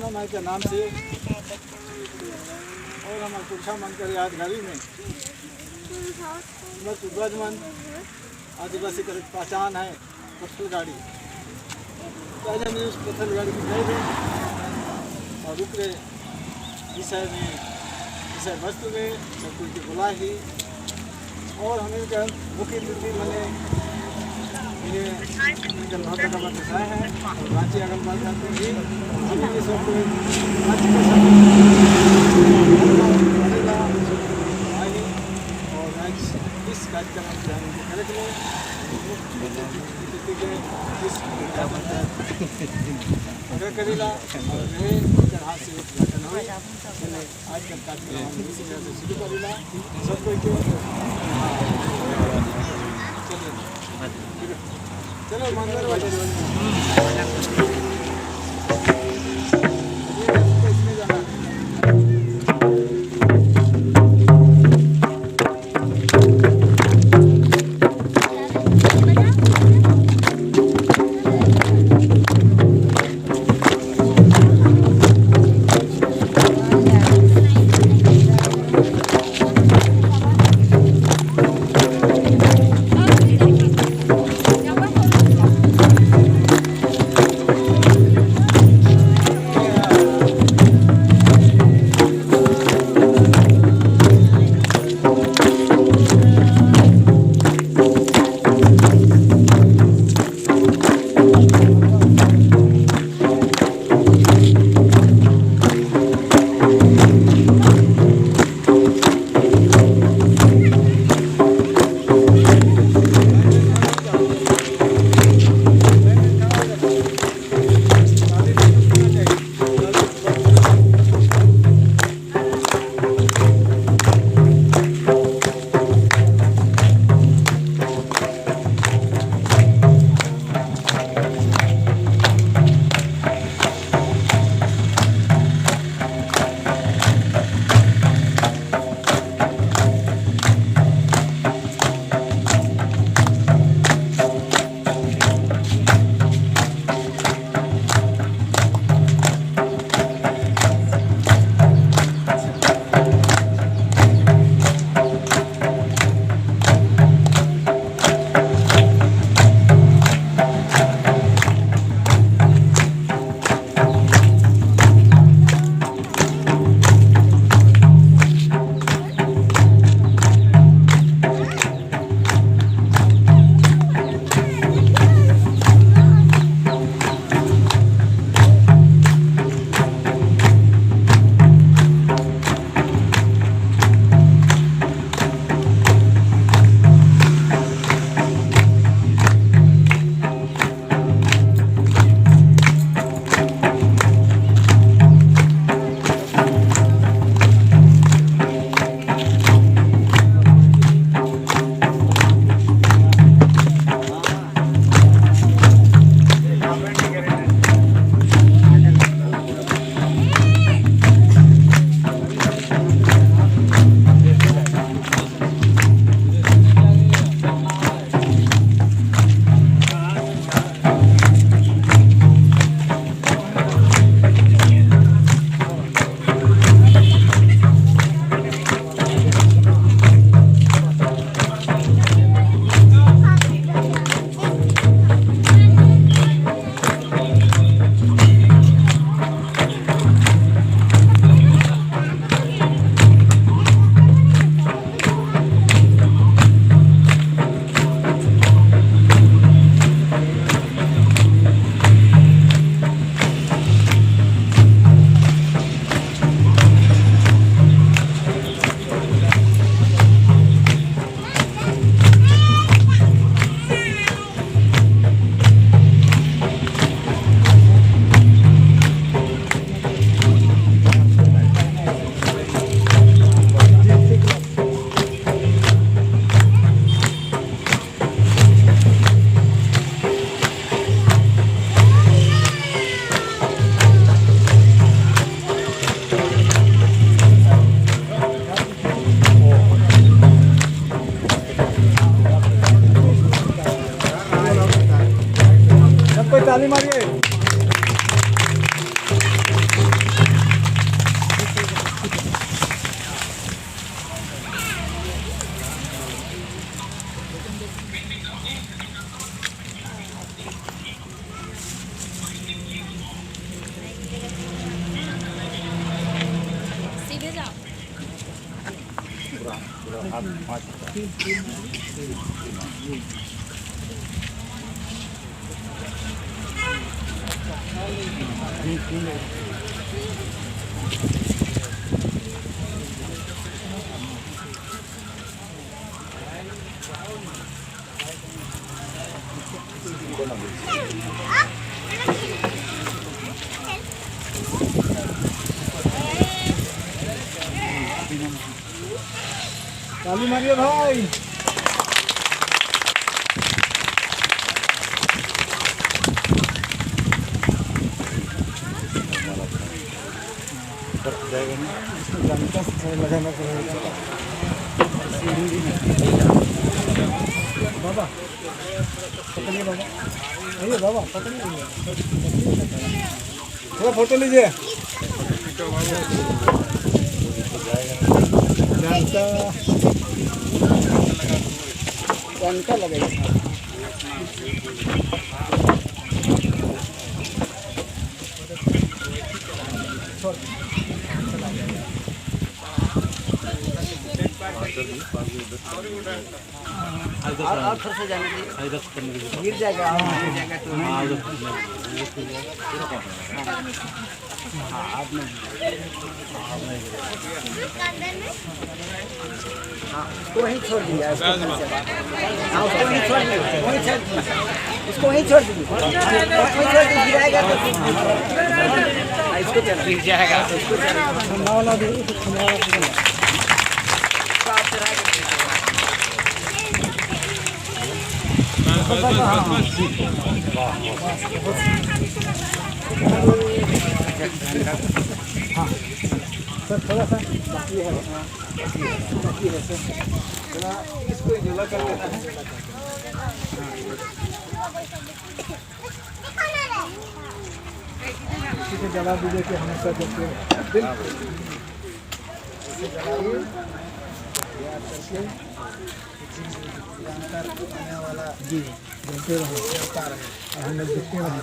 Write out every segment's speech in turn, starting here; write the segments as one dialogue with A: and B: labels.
A: पूर्णा माई के नाम से और हमारे पुरखा मन कर यादगारी में बस ध्वजमन आदिवासी का पहचान है पत्थर गाड़ी। तो आज हमने उस पत्थर गाड़ी में गए थे और रुक रहे विषय वस्तु में सब कुछ की बुला ही और हमें क्या मुख्य तिथि मैंने इन्हें बहुत का बताया है और रांची अगल बात करते हैं जिनके सब कोई रांची के सब और आज इस कार्यक्रम के हम अगर करेला और रहे तरह से उद्घाटन हो आज का कार्यक्रम हम इसी तरह से शुरू करेला सब कोई के चलो मंदिर वाले ताली मारिए। ताली मारिए भाई। जाएगा ना, इसमें जानता से लगाना पड़ेगा। बाबा पकड़िए, बाबा आइए, बाबा पकड़िए, थोड़ा फोटो लीजिए। जानता लगेगा। और थोड़ा सा जाने दीजिए, गिर जाएगा तो उसको वहीं छोड़ दीजिए, उसको वहीं छोड़ दीजिए, उसको वहीं छोड़ दीजिए, गिराएगा तो इसको गिर जाएगा। सर थोड़ा सा बाकी है, सर थोड़ा इसको झूला कर लेना है। इसी से जवाब दीजिए कि हमेशा जैसे बिल्कुल इसे जलाइए याद करके अंतर आने वाला जी जलते रहे, चलता रहे और हम लोग दिखते रहे।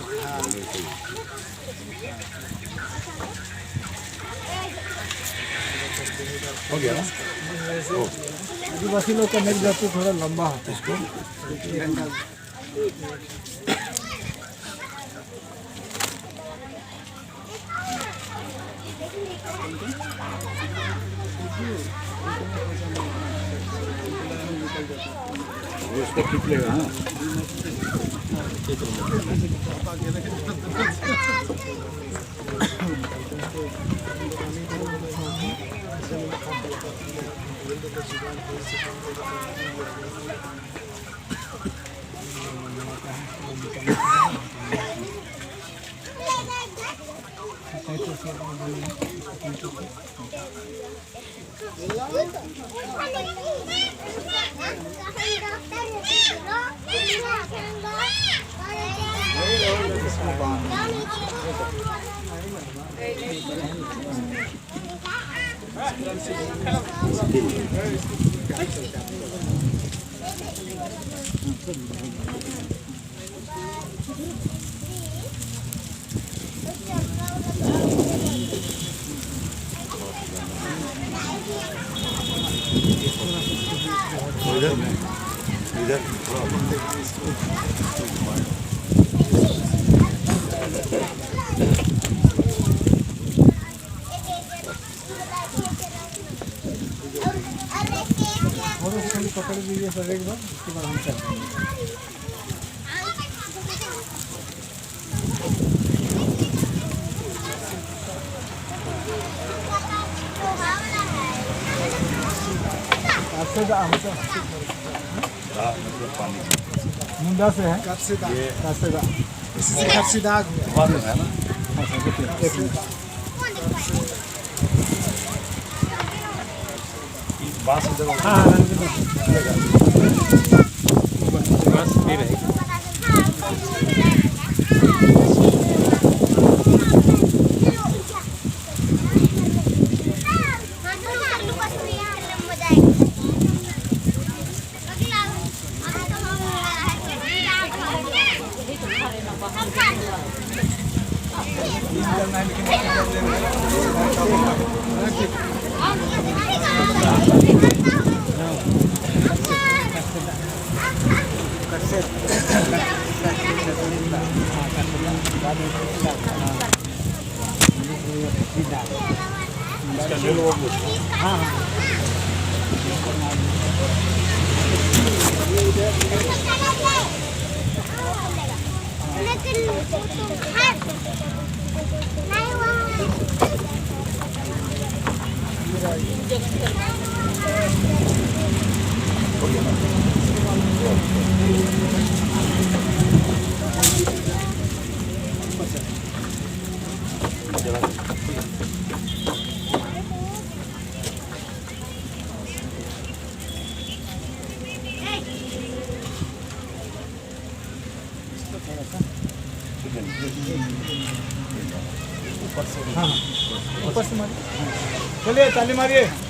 A: हो गया ना? आदिवासी लोग का नेक जाति थोड़ा लंबा होता है, इसको उसको खींच लेगा। हाँ इधर पकड़ लीजिए सर एक बार, उसके बाद हम चलते हैं। मुंडा से है, सीधा है ना। बास नहीं रहेगी। ऊपर से मारिए, चलिए ताली मारिए।